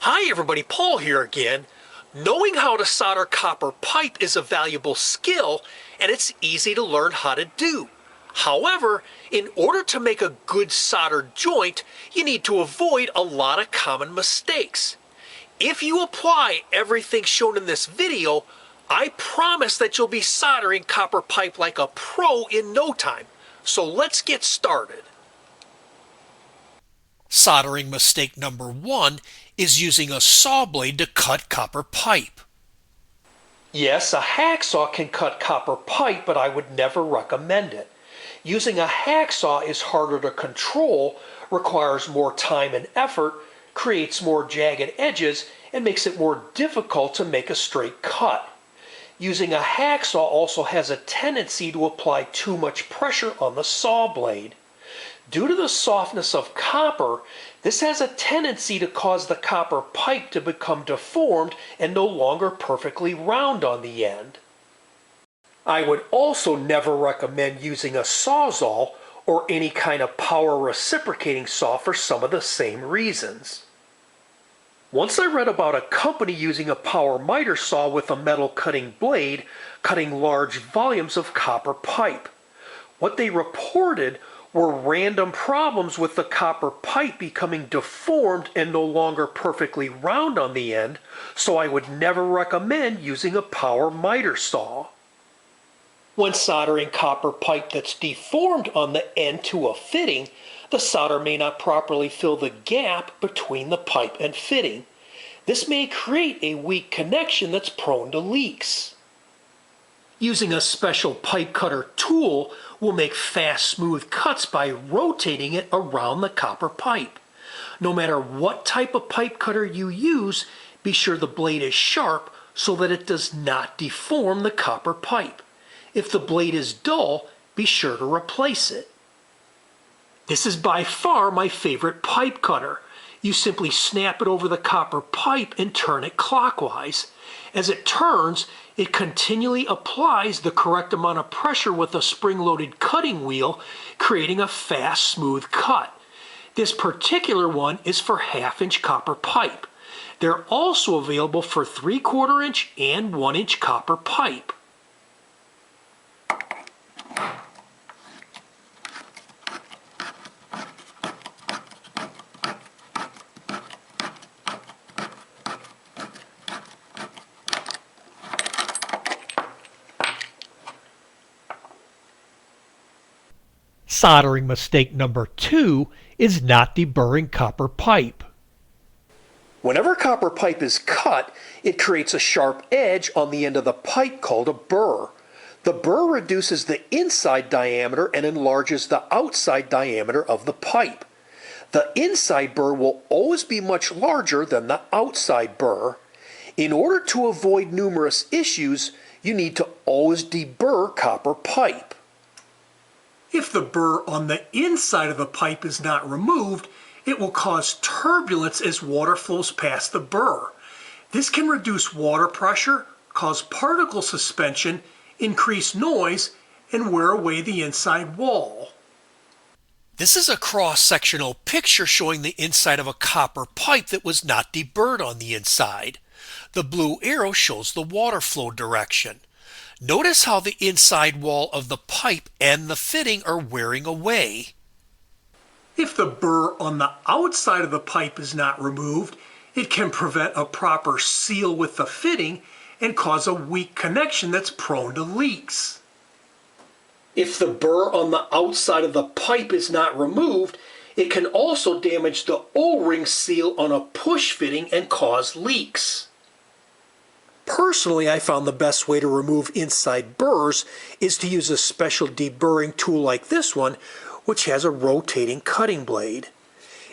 Hi everybody, Paul here again. Knowing how to solder copper pipe is a valuable skill, and it's easy to learn how to do. However, in order to make a good soldered joint, you need to avoid a lot of common mistakes. If you apply everything shown in this video, I promise that you'll be soldering copper pipe like a pro in no time. So let's get started. Soldering mistake number 1 is using a saw blade to cut copper pipe. Yes, a hacksaw can cut copper pipe, but I would never recommend it. Using a hacksaw is harder to control, requires more time and effort, creates more jagged edges, and makes it more difficult to make a straight cut. Using a hacksaw also has a tendency to apply too much pressure on the saw blade. Due to the softness of copper, this has a tendency to cause the copper pipe to become deformed and no longer perfectly round on the end. I would also never recommend using a Sawzall or any kind of power reciprocating saw for some of the same reasons. Once I read about a company using a power miter saw with a metal cutting blade, cutting large volumes of copper pipe. What they reported were random problems with the copper pipe becoming deformed and no longer perfectly round on the end, so I would never recommend using a power miter saw. When soldering copper pipe that's deformed on the end to a fitting, the solder may not properly fill the gap between the pipe and fitting. This may create a weak connection that's prone to leaks. Using a special pipe cutter tool will make fast, smooth cuts by rotating it around the copper pipe. No matter what type of pipe cutter you use, be sure the blade is sharp so that it does not deform the copper pipe. If the blade is dull, be sure to replace it. This is by far my favorite pipe cutter. You simply snap it over the copper pipe and turn it clockwise. As it turns, it continually applies the correct amount of pressure with a spring-loaded cutting wheel, creating a fast, smooth cut. This particular one is for 1/2-inch copper pipe. They're also available for 3/4 inch and 1-inch copper pipe. Soldering mistake number 2 is not deburring copper pipe. Whenever copper pipe is cut, it creates a sharp edge on the end of the pipe called a burr. The burr reduces the inside diameter and enlarges the outside diameter of the pipe. The inside burr will always be much larger than the outside burr. In order to avoid numerous issues, you need to always deburr copper pipe. If the burr on the inside of the pipe is not removed, it will cause turbulence as water flows past the burr. This can reduce water pressure, cause particle suspension, increase noise, and wear away the inside wall. This is a cross-sectional picture showing the inside of a copper pipe that was not deburred on the inside. The blue arrow shows the water flow direction. Notice how the inside wall of the pipe and the fitting are wearing away. If the burr on the outside of the pipe is not removed, it can prevent a proper seal with the fitting and cause a weak connection that's prone to leaks. If the burr on the outside of the pipe is not removed, it can also damage the O-ring seal on a push fitting and cause leaks. Personally, I found the best way to remove inside burrs is to use a special deburring tool like this one, which has a rotating cutting blade.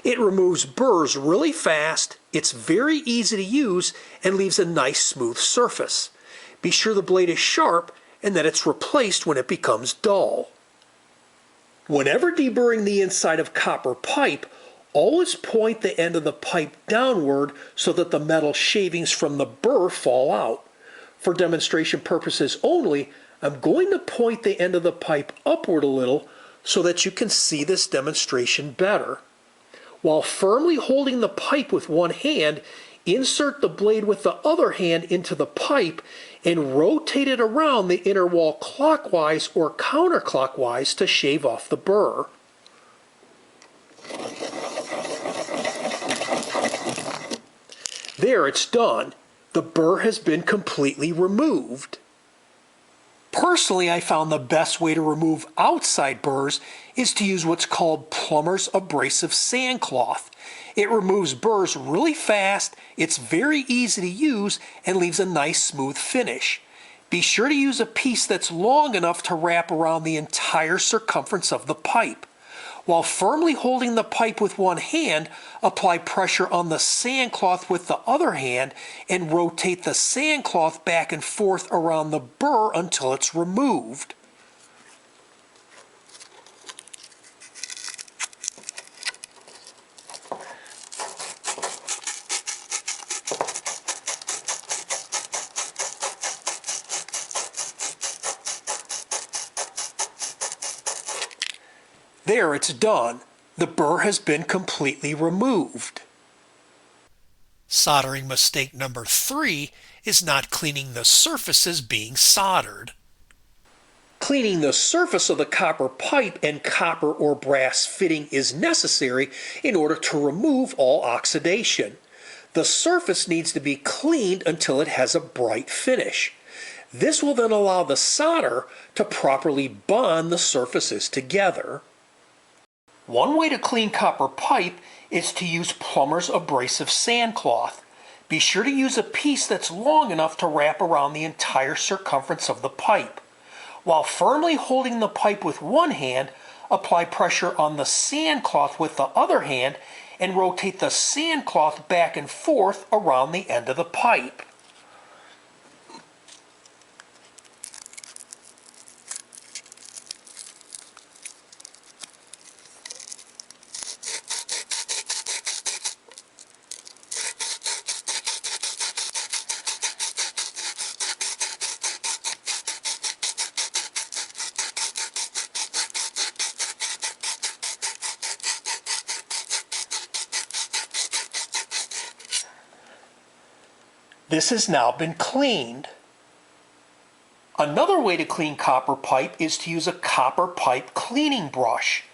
It removes burrs really fast, it's very easy to use, and leaves a nice smooth surface. Be sure the blade is sharp and that it's replaced when it becomes dull. Whenever deburring the inside of copper pipe, always point the end of the pipe downward so that the metal shavings from the burr fall out. For demonstration purposes only, I'm going to point the end of the pipe upward a little so that you can see this demonstration better. While firmly holding the pipe with one hand, Insert the blade with the other hand into the pipe and rotate it around the inner wall clockwise or counterclockwise to shave off the burr. There, it's done. The burr has been completely removed. Personally, I found the best way to remove outside burrs is to use what's called plumber's abrasive sandcloth. It removes burrs really fast, it's very easy to use, and leaves a nice smooth finish. Be sure to use a piece that's long enough to wrap around the entire circumference of the pipe. While firmly holding the pipe with one hand, apply pressure on the sandcloth with the other hand and rotate the sandcloth back and forth around the burr until it's removed. There, it's done. The burr has been completely removed. Soldering mistake number 3 is not cleaning the surfaces being soldered. Cleaning the surface of the copper pipe and copper or brass fitting is necessary in order to remove all oxidation. The surface needs to be cleaned until it has a bright finish. This will then allow the solder to properly bond the surfaces together. One way to clean copper pipe is to use plumber's abrasive sandcloth. Be sure to use a piece that's long enough to wrap around the entire circumference of the pipe. While firmly holding the pipe with one hand, apply pressure on the sandcloth with the other hand and rotate the sandcloth back and forth around the end of the pipe. This has now been cleaned. Another way to clean copper pipe is to use a copper pipe cleaning brush.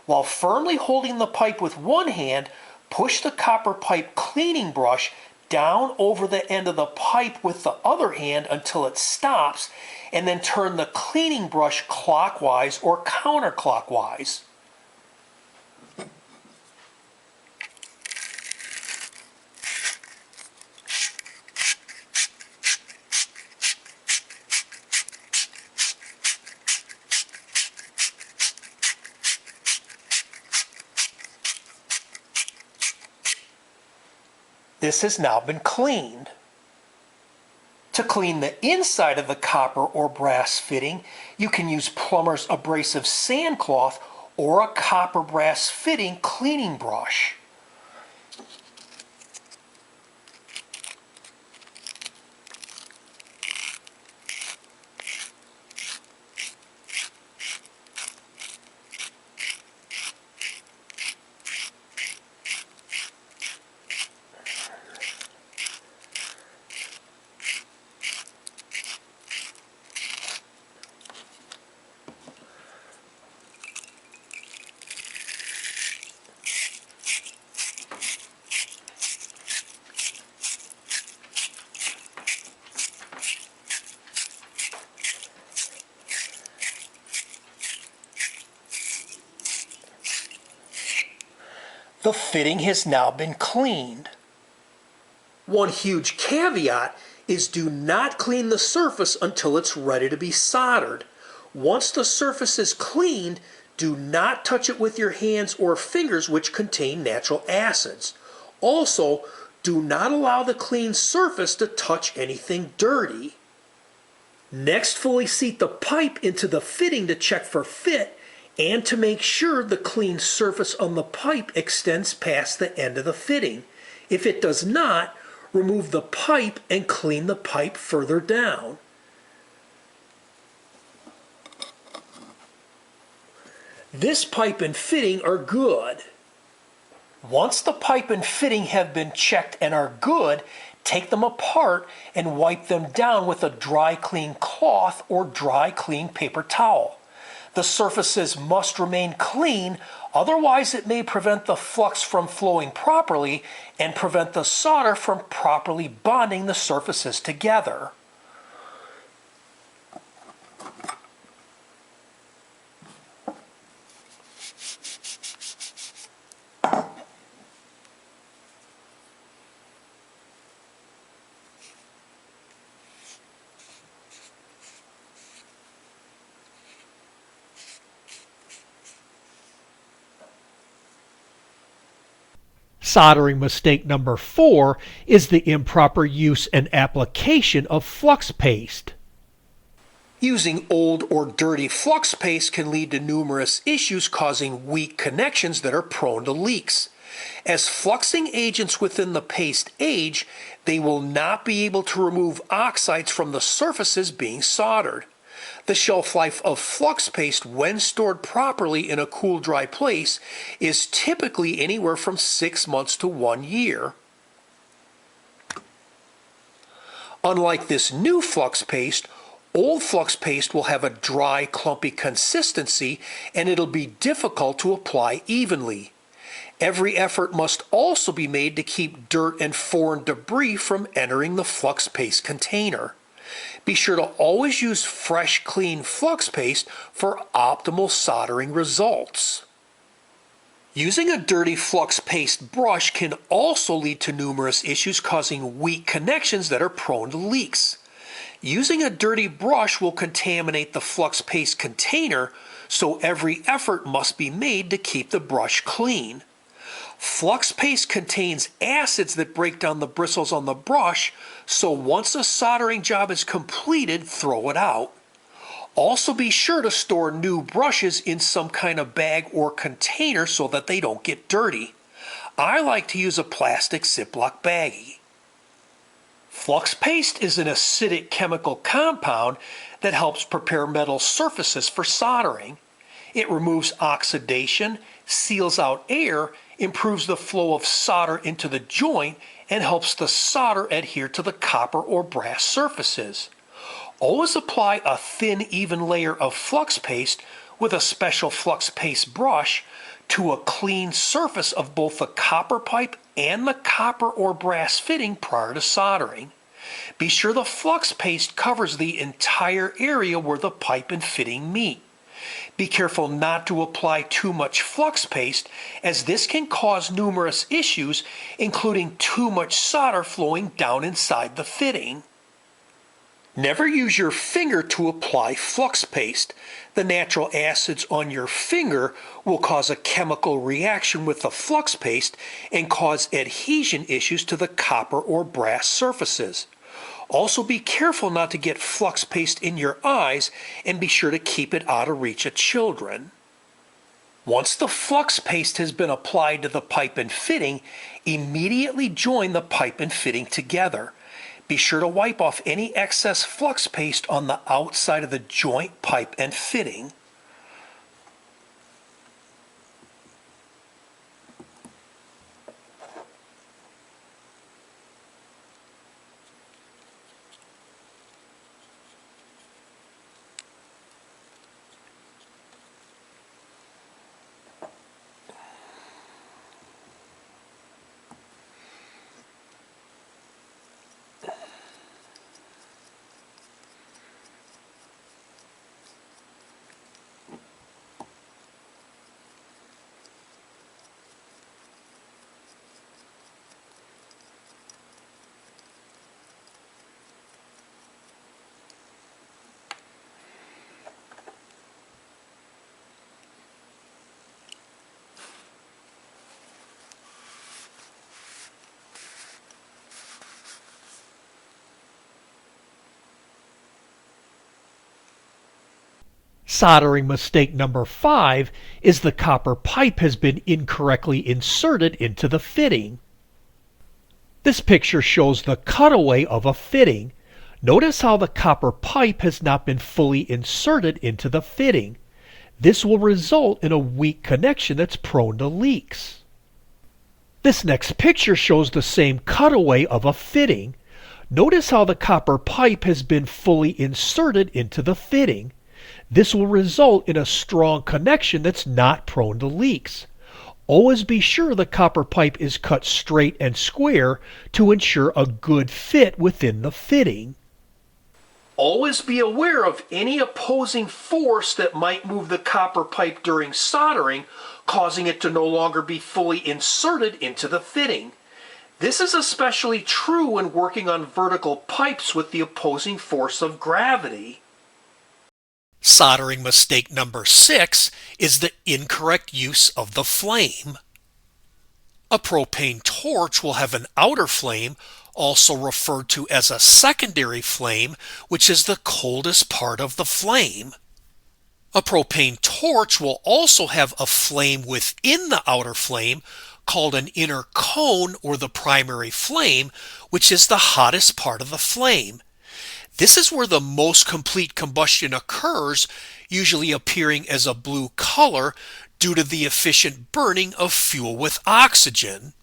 While firmly holding the pipe with one hand, push the copper pipe cleaning brush down over the end of the pipe with the other hand until it stops, and then turn the cleaning brush clockwise or counterclockwise. This has now been cleaned. To clean the inside of the copper or brass fitting, you can use plumber's abrasive sandcloth or a copper brass fitting cleaning brush. The fitting has now been cleaned. One huge caveat is do not clean the surface until it's ready to be soldered. Once the surface is cleaned, do not touch it with your hands or fingers, which contain natural acids. Also, do not allow the clean surface to touch anything dirty. Next, fully seat the pipe into the fitting to check for fit and to make sure the clean surface on the pipe extends past the end of the fitting. If it does not, remove the pipe and clean the pipe further down. This pipe and fitting are good. Once the pipe and fitting have been checked and are good, take them apart and wipe them down with a dry clean cloth or dry clean paper towel. The surfaces must remain clean, otherwise it may prevent the flux from flowing properly and prevent the solder from properly bonding the surfaces together. Soldering mistake number 4 is the improper use and application of flux paste. Using old or dirty flux paste can lead to numerous issues causing weak connections that are prone to leaks. As fluxing agents within the paste age, they will not be able to remove oxides from the surfaces being soldered. The shelf life of flux paste when stored properly in a cool, dry place is typically anywhere from 6 months to 1 year. Unlike this new flux paste, old flux paste will have a dry, clumpy consistency and it'll be difficult to apply evenly. Every effort must also be made to keep dirt and foreign debris from entering the flux paste container. Be sure to always use fresh, clean flux paste for optimal soldering results. Using a dirty flux paste brush can also lead to numerous issues causing weak connections that are prone to leaks. Using a dirty brush will contaminate the flux paste container, so every effort must be made to keep the brush clean. Flux paste contains acids that break down the bristles on the brush, so once a soldering job is completed, throw it out. Also be sure to store new brushes in some kind of bag or container so that they don't get dirty. I like to use a plastic Ziploc baggie. Flux paste is an acidic chemical compound that helps prepare metal surfaces for soldering. It removes oxidation, seals out air, improves the flow of solder into the joint, and helps the solder adhere to the copper or brass surfaces. Always apply a thin, even layer of flux paste with a special flux paste brush to a clean surface of both the copper pipe and the copper or brass fitting prior to soldering. Be sure the flux paste covers the entire area where the pipe and fitting meet. Be careful not to apply too much flux paste, as this can cause numerous issues, including too much solder flowing down inside the fitting. Never use your finger to apply flux paste. The natural acids on your finger will cause a chemical reaction with the flux paste and cause adhesion issues to the copper or brass surfaces. Also be careful not to get flux paste in your eyes, and be sure to keep it out of reach of children. Once the flux paste has been applied to the pipe and fitting, immediately join the pipe and fitting together. Be sure to wipe off any excess flux paste on the outside of the joint, pipe, and fitting. Soldering mistake number 5 is the copper pipe has been incorrectly inserted into the fitting. This picture shows the cutaway of a fitting. Notice how the copper pipe has not been fully inserted into the fitting. This will result in a weak connection that's prone to leaks. This next picture shows the same cutaway of a fitting. Notice how the copper pipe has been fully inserted into the fitting. This will result in a strong connection that's not prone to leaks. Always be sure the copper pipe is cut straight and square to ensure a good fit within the fitting. Always be aware of any opposing force that might move the copper pipe during soldering, causing it to no longer be fully inserted into the fitting. This is especially true when working on vertical pipes with the opposing force of gravity. Soldering mistake number 6 is the incorrect use of the flame. A propane torch will have an outer flame, also referred to as a secondary flame, which is the coldest part of the flame. A propane torch will also have a flame within the outer flame called an inner cone, or the primary flame, which is the hottest part of the flame. This is where the most complete combustion occurs, usually appearing as a blue color due to the efficient burning of fuel with oxygen.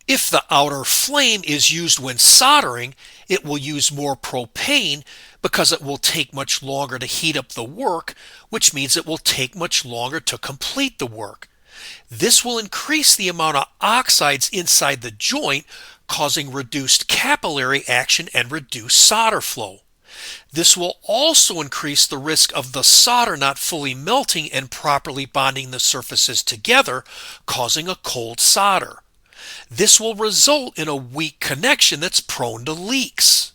If the outer flame is used when soldering, it will use more propane because it will take much longer to heat up the work, which means it will take much longer to complete the work. This will increase the amount of oxides inside the joint, causing reduced capillary action and reduced solder flow. This will also increase the risk of the solder not fully melting and properly bonding the surfaces together, causing a cold solder. This will result in a weak connection that's prone to leaks.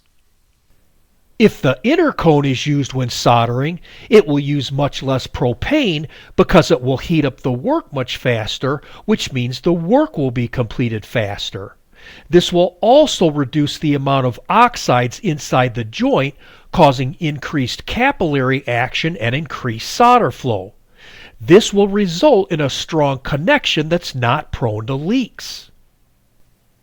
If the inner cone is used when soldering, it will use much less propane because it will heat up the work much faster, which means the work will be completed faster. This will also reduce the amount of oxides inside the joint, causing increased capillary action and increased solder flow. This will result in a strong connection that's not prone to leaks.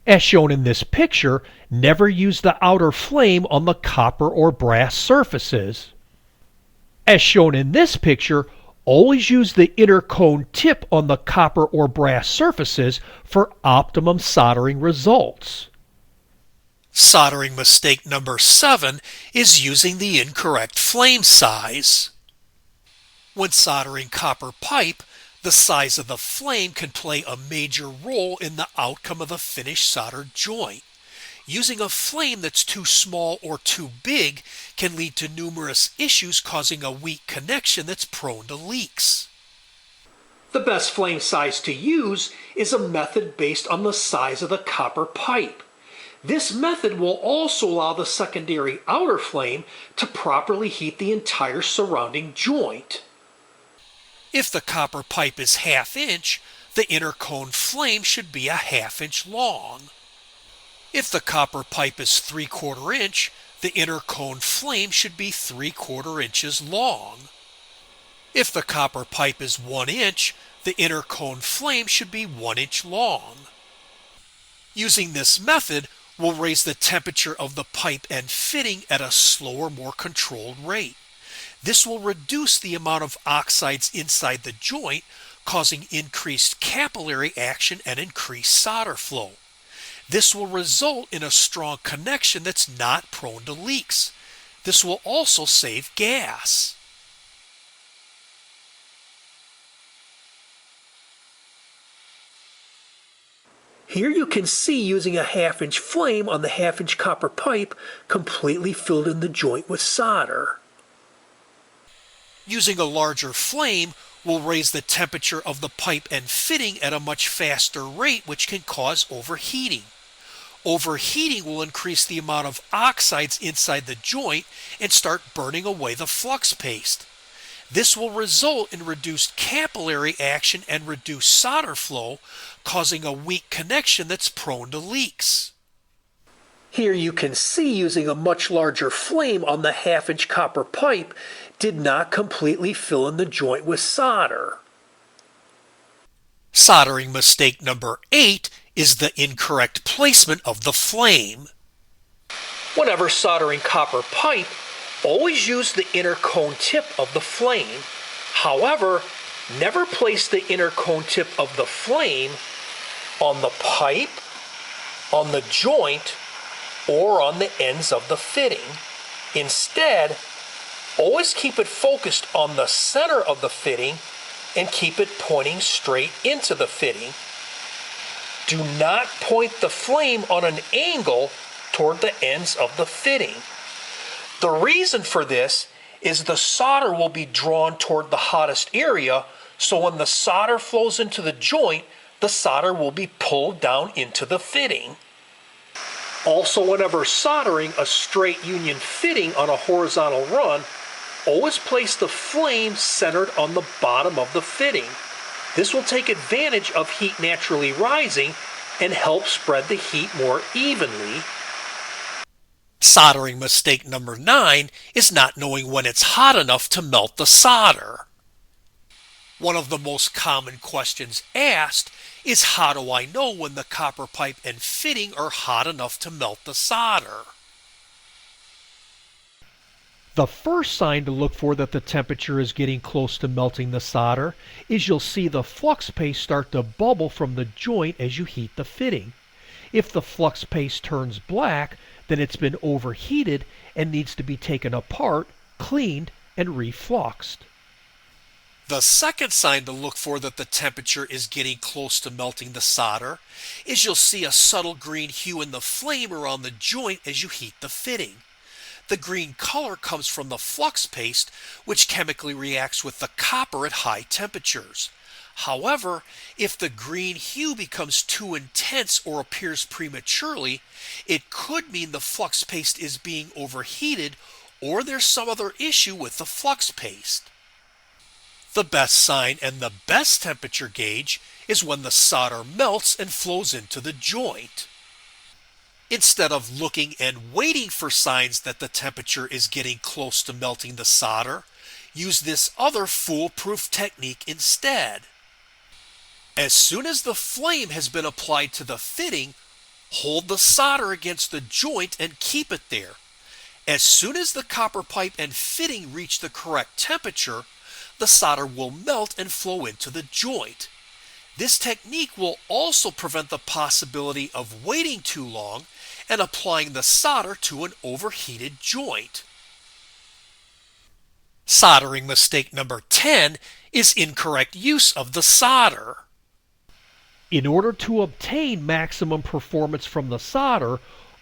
As shown in this picture, never use the outer flame on the copper or brass surfaces. As shown in this picture, always use the inner cone tip on the copper or brass surfaces for optimum soldering results. Soldering mistake number 7 is using the incorrect flame size. When soldering copper pipe, the size of the flame can play a major role in the outcome of the finished soldered joint. Using a flame that's too small or too big can lead to numerous issues, causing a weak connection that's prone to leaks. The best flame size to use is a method based on the size of the copper pipe. This method will also allow the secondary outer flame to properly heat the entire surrounding joint. If the copper pipe is 1/2 inch, the inner cone flame should be a 1/2 inch long. If the copper pipe is 3/4 inch, the inner cone flame should be 3/4 inches long. If the copper pipe is 1 inch, the inner cone flame should be 1 inch long. Using this method will raise the temperature of the pipe and fitting at a slower, more controlled rate. This will reduce the amount of oxides inside the joint, causing increased capillary action and increased solder flow. This will result in a strong connection that's not prone to leaks. This will also save gas. Here you can see using a 1/2 inch flame on the 1/2 inch copper pipe completely filled in the joint with solder. Using a larger flame will raise the temperature of the pipe and fitting at a much faster rate, which can cause overheating. Overheating will increase the amount of oxides inside the joint and start burning away the flux paste. This will result in reduced capillary action and reduced solder flow, causing a weak connection that's prone to leaks. Here you can see using a much larger flame on the 1/2 inch copper pipe did not completely fill in the joint with solder. Soldering mistake number 8 is the incorrect placement of the flame. Whenever soldering copper pipe, always use the inner cone tip of the flame. However, never place the inner cone tip of the flame on the pipe, on the joint, or on the ends of the fitting. Instead, always keep it focused on the center of the fitting and keep it pointing straight into the fitting. Do not point the flame on an angle toward the ends of the fitting. The reason for this is the solder will be drawn toward the hottest area, so when the solder flows into the joint, the solder will be pulled down into the fitting. Also, whenever soldering a straight union fitting on a horizontal run, always place the flame centered on the bottom of the fitting. This will take advantage of heat naturally rising and help spread the heat more evenly. Soldering mistake number 9 is not knowing when it's hot enough to melt the solder. One of the most common questions asked is, how do I know when the copper pipe and fitting are hot enough to melt the solder? The first sign to look for that the temperature is getting close to melting the solder is you'll see the flux paste start to bubble from the joint as you heat the fitting. If the flux paste turns black, then it's been overheated and needs to be taken apart, cleaned, and refluxed. The second sign to look for that the temperature is getting close to melting the solder is you'll see a subtle green hue in the flame around the joint as you heat the fitting. The green color comes from the flux paste, which chemically reacts with the copper at high temperatures. However, if the green hue becomes too intense or appears prematurely, it could mean the flux paste is being overheated or there's some other issue with the flux paste. The best sign and the best temperature gauge is when the solder melts and flows into the joint. Instead of looking and waiting for signs that the temperature is getting close to melting the solder, use this other foolproof technique instead. As soon as the flame has been applied to the fitting, hold the solder against the joint and keep it there. As soon as the copper pipe and fitting reach the correct temperature, the solder will melt and flow into the joint. This technique will also prevent the possibility of waiting too long and applying the solder to an overheated joint. Soldering mistake number 10 is incorrect use of the solder. In order to obtain maximum performance from the solder,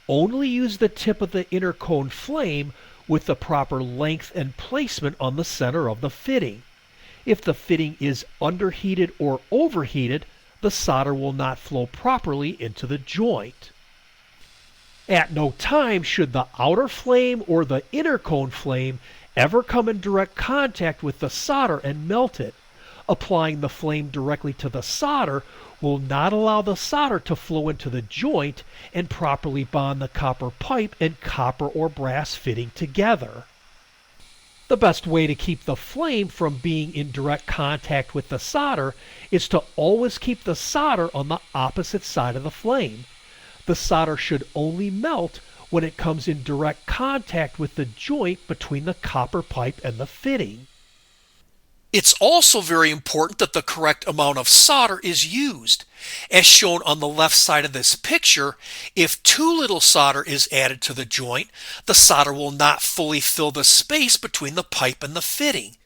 only use the tip of the inner cone flame with the proper length and placement on the center of the fitting. If the fitting is underheated or overheated, the solder will not flow properly into the joint. At no time should the outer flame or the inner cone flame ever come in direct contact with the solder and melt it. Applying the flame directly to the solder will not allow the solder to flow into the joint and properly bond the copper pipe and copper or brass fitting together. The best way to keep the flame from being in direct contact with the solder is to always keep the solder on the opposite side of the flame. The solder should only melt when it comes in direct contact with the joint between the copper pipe and the fitting. It's also very important that the correct amount of solder is used. As shown on the left side of this picture, if too little solder is added to the joint, the solder will not fully fill the space between the pipe and the fitting.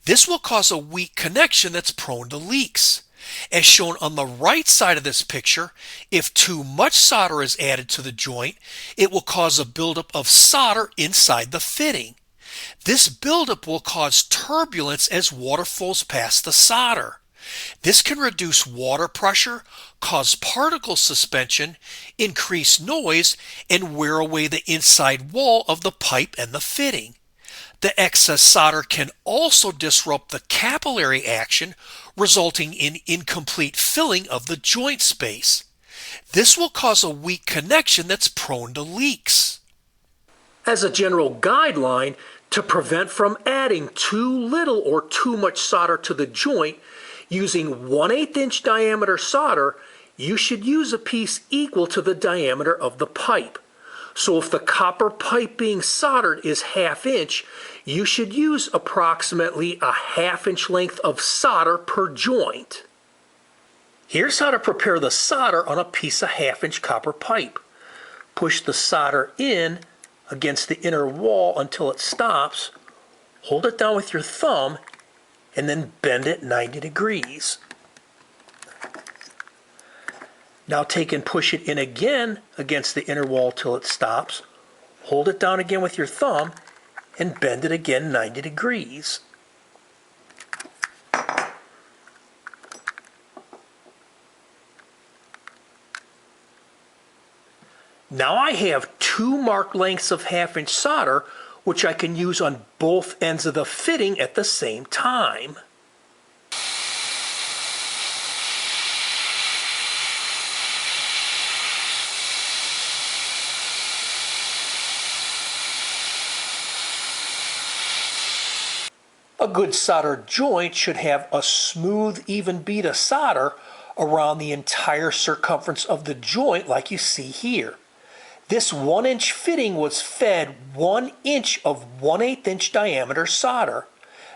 This will cause a weak connection that's prone to leaks. As shown on the right side of this picture, if too much solder is added to the joint, it will cause a buildup of solder inside the fitting. This buildup will cause turbulence as water flows past the solder. This can reduce water pressure, cause particle suspension, increase noise, and wear away the inside wall of the pipe and the fitting. The excess solder can also disrupt the capillary action, resulting in incomplete filling of the joint space. This will cause a weak connection that's prone to leaks. As a general guideline, to prevent from adding too little or too much solder to the joint, using 1/8 inch diameter solder, you should use a piece equal to the diameter of the pipe. So if the copper pipe being soldered is 1/2 inch, you should use approximately a 1/2 inch length of solder per joint. Here's how to prepare the solder on a piece of 1/2-inch copper pipe. Push the solder in against the inner wall until it stops. Hold it down with your thumb and then bend it 90 degrees. Now take and push it in again against the inner wall till it stops. Hold it down again with your thumb and bend it again 90 degrees. Now I have 2 marked lengths of 1/2-inch solder which I can use on both ends of the fitting at the same time. A good solder joint should have a smooth, even bead of solder around the entire circumference of the joint like you see here. This 1-inch fitting was fed 1 inch of 1/8 inch diameter solder.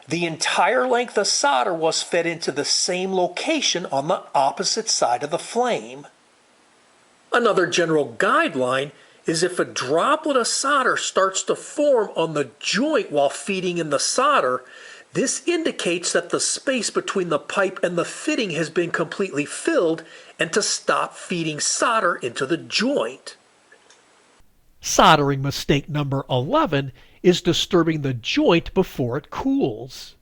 The entire length of solder was fed into the same location on the opposite side of the flame. Another general guideline is if a droplet of solder starts to form on the joint while feeding in the solder, this indicates that the space between the pipe and the fitting has been completely filled and to stop feeding solder into the joint. Soldering mistake number 11 is disturbing the joint before it cools.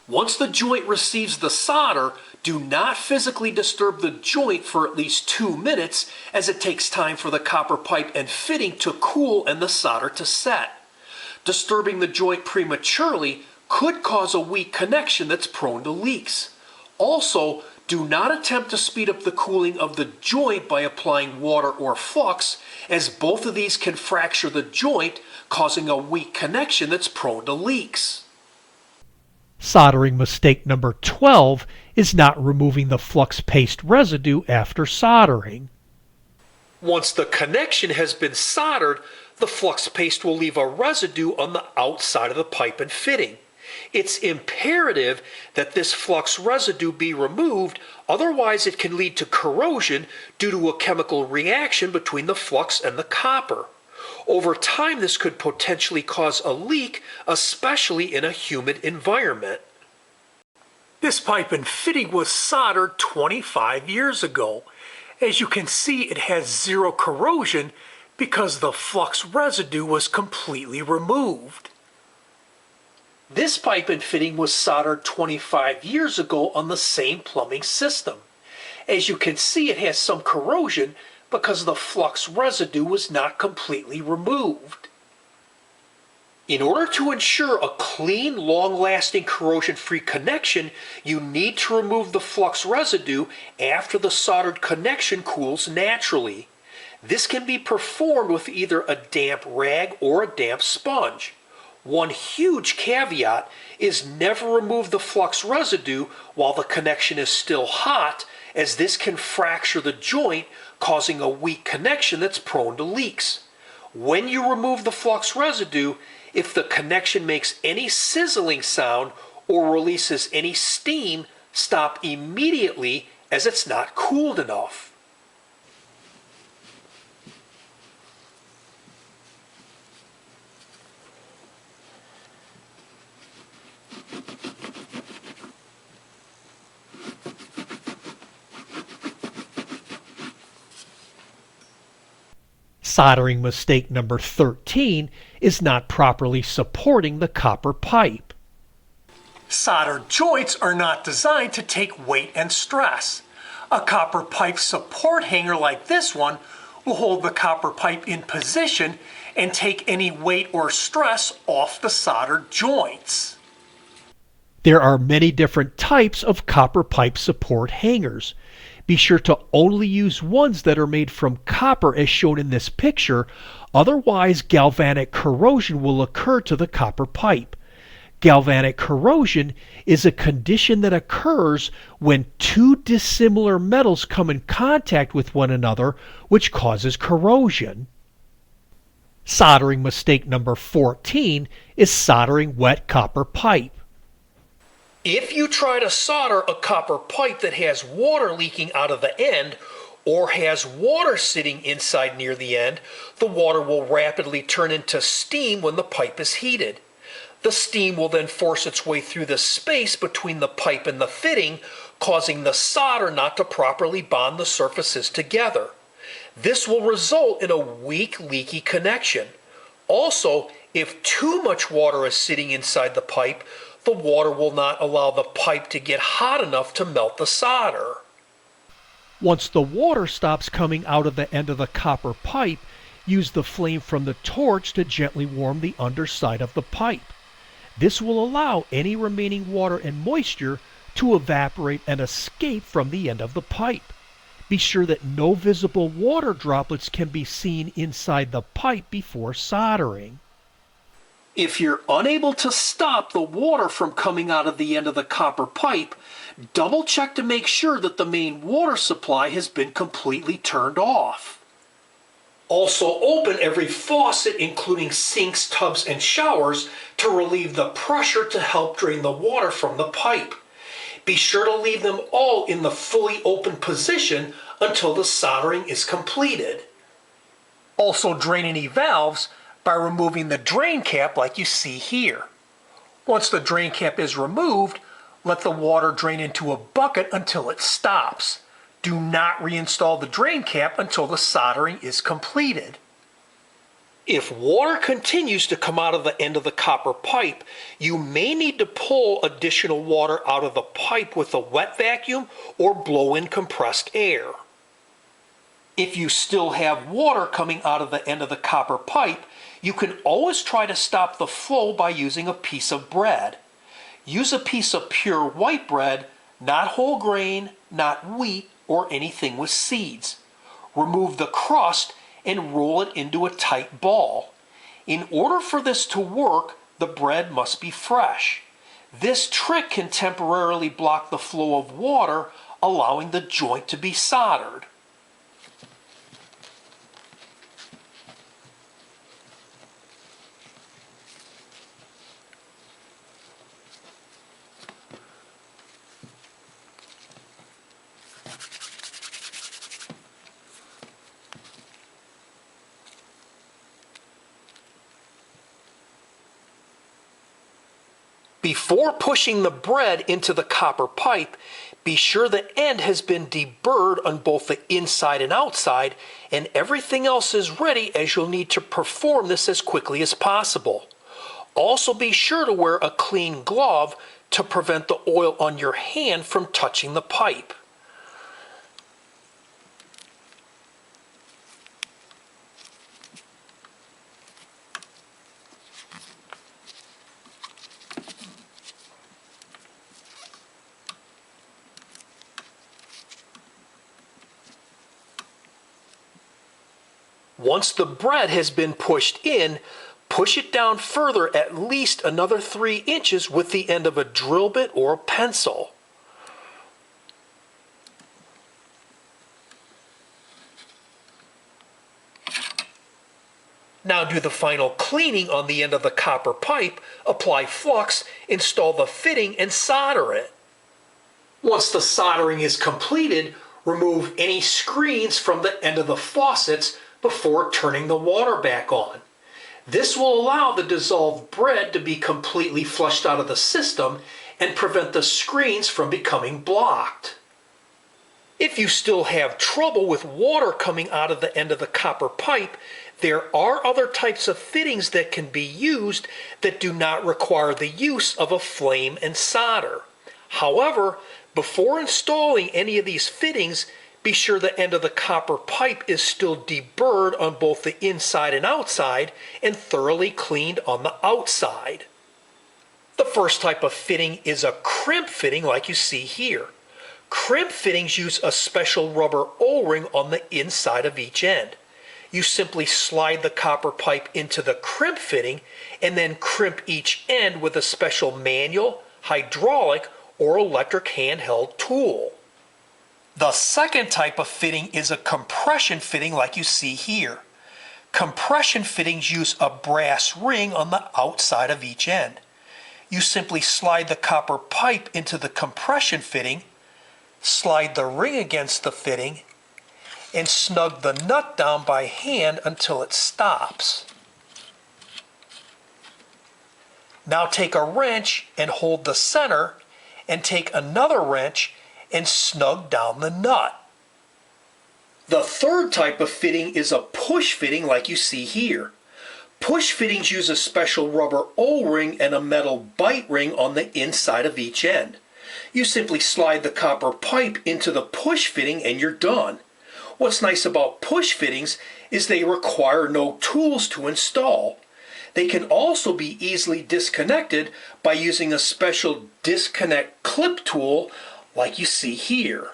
Once the joint receives the solder, do not physically disturb the joint for at least 2 minutes, as it takes time for the copper pipe and fitting to cool and the solder to set. Disturbing the joint prematurely could cause a weak connection that's prone to leaks. Also, do not attempt to speed up the cooling of the joint by applying water or flux, as both of these can fracture the joint, causing a weak connection that's prone to leaks. Soldering mistake number 12 is not removing the flux paste residue after soldering. Once the connection has been soldered, the flux paste will leave a residue on the outside of the pipe and fitting. It's imperative that this flux residue be removed, otherwise it can lead to corrosion due to a chemical reaction between the flux and the copper. Over time, this could potentially cause a leak, especially in a humid environment. This pipe and fitting was soldered 25 years ago. As you can see, it has 0 corrosion because the flux residue was completely removed. This pipe and fitting was soldered 25 years ago on the same plumbing system. As you can see, it has some corrosion because the flux residue was not completely removed. In order to ensure a clean, long-lasting, corrosion-free connection, you need to remove the flux residue after the soldered connection cools naturally. This can be performed with either a damp rag or a damp sponge. One huge caveat is never remove the flux residue while the connection is still hot, as this can fracture the joint, causing a weak connection that's prone to leaks. When you remove the flux residue, if the connection makes any sizzling sound or releases any steam, stop immediately, as it's not cooled enough. Soldering mistake number 13 is not properly supporting the copper pipe. Soldered joints are not designed to take weight and stress. A copper pipe support hanger like this one will hold the copper pipe in position and take any weight or stress off the soldered joints. There are many different types of copper pipe support hangers. Be sure to only use ones that are made from copper as shown in this picture, otherwise galvanic corrosion will occur to the copper pipe. Galvanic corrosion is a condition that occurs when 2 dissimilar metals come in contact with one another, which causes corrosion. Soldering mistake number 14 is soldering wet copper pipe. If you try to solder a copper pipe that has water leaking out of the end or has water sitting inside near the end, the water will rapidly turn into steam when the pipe is heated. The steam will then force its way through the space between the pipe and the fitting, causing the solder not to properly bond the surfaces together. This will result in a weak, leaky connection. Also, if too much water is sitting inside the pipe, the water will not allow the pipe to get hot enough to melt the solder. Once the water stops coming out of the end of the copper pipe, use the flame from the torch to gently warm the underside of the pipe. This will allow any remaining water and moisture to evaporate and escape from the end of the pipe. Be sure that no visible water droplets can be seen inside the pipe before soldering. If you're unable to stop the water from coming out of the end of the copper pipe, double check to make sure that the main water supply has been completely turned off. Also open every faucet, including sinks, tubs, and showers, to relieve the pressure to help drain the water from the pipe. Be sure to leave them all in the fully open position until the soldering is completed. Also drain any valves by removing the drain cap like you see here. Once the drain cap is removed, let the water drain into a bucket until it stops. Do not reinstall the drain cap until the soldering is completed. If water continues to come out of the end of the copper pipe, you may need to pull additional water out of the pipe with a wet vacuum or blow in compressed air. If you still have water coming out of the end of the copper pipe, you can always try to stop the flow by using a piece of bread. Use a piece of pure white bread, not whole grain, not wheat, or anything with seeds. Remove the crust and roll it into a tight ball. In order for this to work, the bread must be fresh. This trick can temporarily block the flow of water, allowing the joint to be soldered. Before pushing the bread into the copper pipe, be sure the end has been deburred on both the inside and outside, and everything else is ready, as you'll need to perform this as quickly as possible. Also be sure to wear a clean glove to prevent the oil on your hand from touching the pipe. Once the bread has been pushed in, push it down further at least another 3 inches with the end of a drill bit or a pencil. Now do the final cleaning on the end of the copper pipe, apply flux, install the fitting, and solder it. Once the soldering is completed, remove any screens from the end of the faucets before turning the water back on. This will allow the dissolved bread to be completely flushed out of the system and prevent the screens from becoming blocked. If you still have trouble with water coming out of the end of the copper pipe, there are other types of fittings that can be used that do not require the use of a flame and solder. However, before installing any of these fittings, be sure the end of the copper pipe is still deburred on both the inside and outside and thoroughly cleaned on the outside. The first type of fitting is a crimp fitting like you see here. Crimp fittings use a special rubber O-ring on the inside of each end. You simply slide the copper pipe into the crimp fitting and then crimp each end with a special manual, hydraulic, or electric handheld tool. The second type of fitting is a compression fitting like you see here. Compression fittings use a brass ring on the outside of each end. You simply slide the copper pipe into the compression fitting, slide the ring against the fitting, and snug the nut down by hand until it stops. Now take a wrench and hold the center, and take another wrench and snug down the nut. The third type of fitting is a push fitting like you see here. Push fittings use a special rubber O-ring and a metal bite ring on the inside of each end. You simply slide the copper pipe into the push fitting and you're done. What's nice about push fittings is they require no tools to install. They can also be easily disconnected by using a special disconnect clip tool like you see here.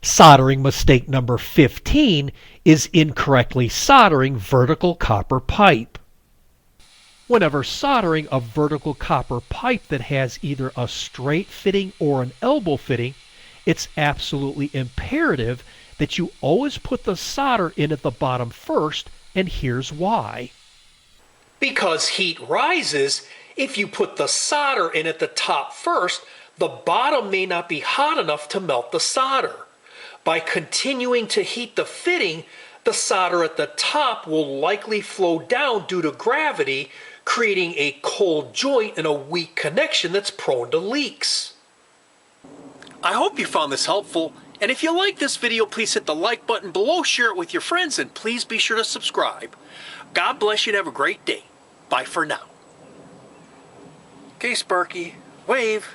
Soldering mistake number 15 is incorrectly soldering vertical copper pipe. Whenever soldering a vertical copper pipe that has either a straight fitting or an elbow fitting, it's absolutely imperative that you always put the solder in at the bottom first, and here's why. Because heat rises, if you put the solder in at the top first, the bottom may not be hot enough to melt the solder. By continuing to heat the fitting, the solder at the top will likely flow down due to gravity, creating a cold joint and a weak connection that's prone to leaks. I hope you found this helpful, and if you like this video, please hit the like button below, share it with your friends, and please be sure to subscribe. God bless you and have a great day. Bye for now. Okay, Sparky, wave.